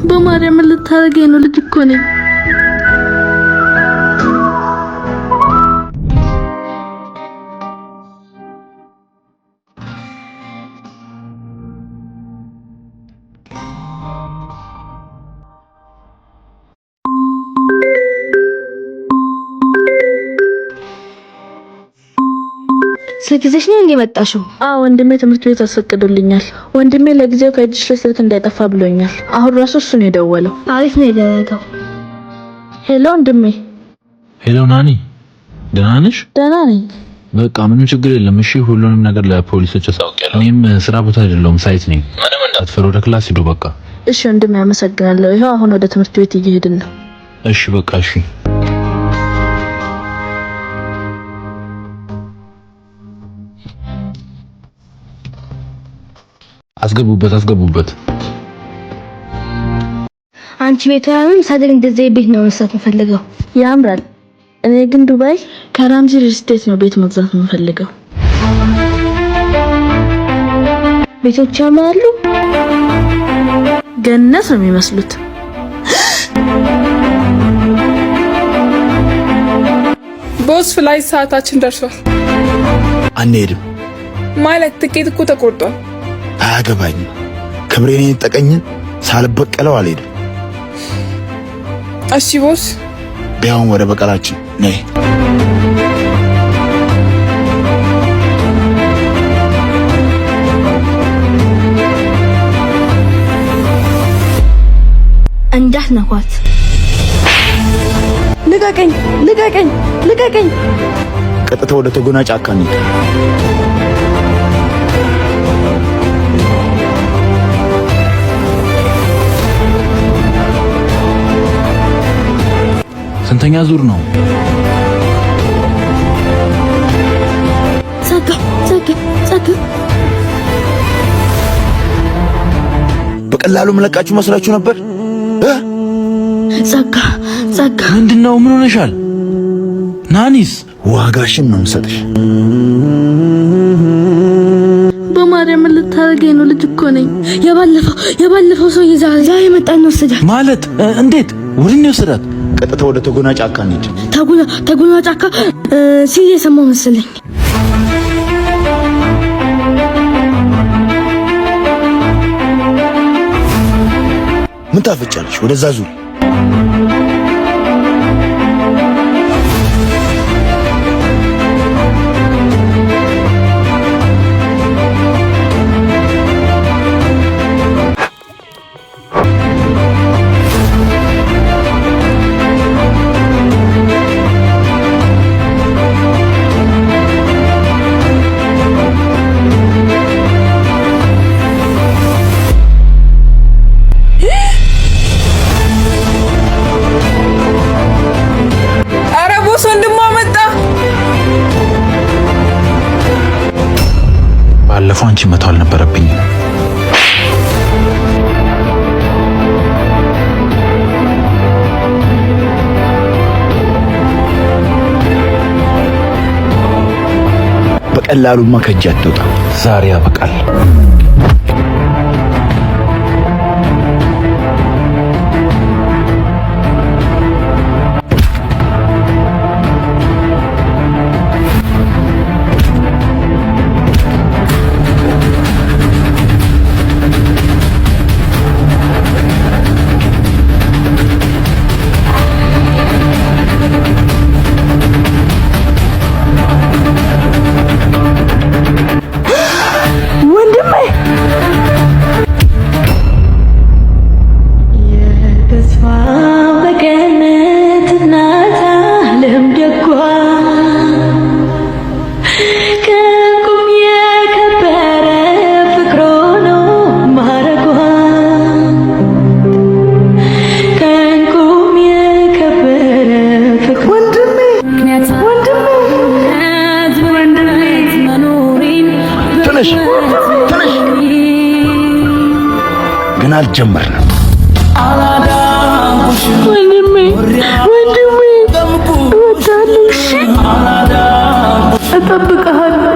በማርያም ልታረገኝ ነው? ልጅ እኮ ነኝ። ስለዚህ ነው እንደመጣሽው? አዎ ወንድሜ ትምህርት ቤት አስፈቅዶልኛል። ወንድሜ ለጊዜው ከእጅሽ ላይ ስልክ እንዳይጠፋ ብሎኛል። አሁን ራሱ እሱ ነው የደወለው። አሪፍ ነው ያደረገው። ሄሎ ወንድሜ። ሄሎ ናኒ፣ ደህና ነሽ? ደህና ነኝ። በቃ ምንም ችግር የለም። እሺ ሁሉንም ነገር ለፖሊሶች አሳውቂያለሁ። እኔም ስራ ቦታ አይደለሁም ሳይት ነኝ። ምንም እንዳትፈሩ፣ ወደ ክላስ ሂዱ በቃ። እሺ ወንድሜ አመሰግናለሁ። ይሄው አሁን ወደ ትምህርት ቤት እየሄድን ነው። እሺ በቃ እሺ። አስገቡበት። አንቺ ቤታውን ሳደግ እንደዚህ ቤት ነው መስራት የምፈልገው። ያምራል። እኔ ግን ዱባይ ከራምዚ ሪል ስቴት ነው ቤት መግዛት የምፈልገው። ቤቶች ያማሉ፣ ገነት ነው የሚመስሉት። ቦስ ፍላይት ሰዓታችን ደርሷል። አንሄድም ማለት ትኬት እኮ ተቆርጧል። አያገባኝም። ክብሬን ይጠቀኝን ሳልበቀለው አልሄድም። እሺ ቦስ። ቢያውን ወደ በቀላችን ነይ። እንዳትነኳት። ልቀቀኝ። ቀጥታ ወደ ተጎና ጫካ እንሂድ። ስንተኛ ዙር ነው? ጸጋ በቀላሉ መለቃችሁ መስላችሁ ነበር? ጸጋ ምንድነው? ምን ሆነሻል? ናኒስ ዋጋሽን ነው የምሰጥሽ። በማርያም ልታረገኝ ነው? ልጅ እኮ ነኝ። የባለፈው ሰው ዛሬ መጣን ወሰዳት ማለት እንዴት? ወድኔ ወሰዳት? ቀጥታ ወደ ተጎና ጫካ እንሂድ። ተጎና ጫካ ሲል የሰማው መሰለኝ። ምን ታፈጫለሽ? ወደዛ ዙር። ባለፈው አንቺ መተው አልነበረብኝም። በቀላሉማ ከእጅ አትወጣ። ዛሬ ያበቃል። ገና አልጀመርንም። ወንድሜ እጠብቅሃለሁ።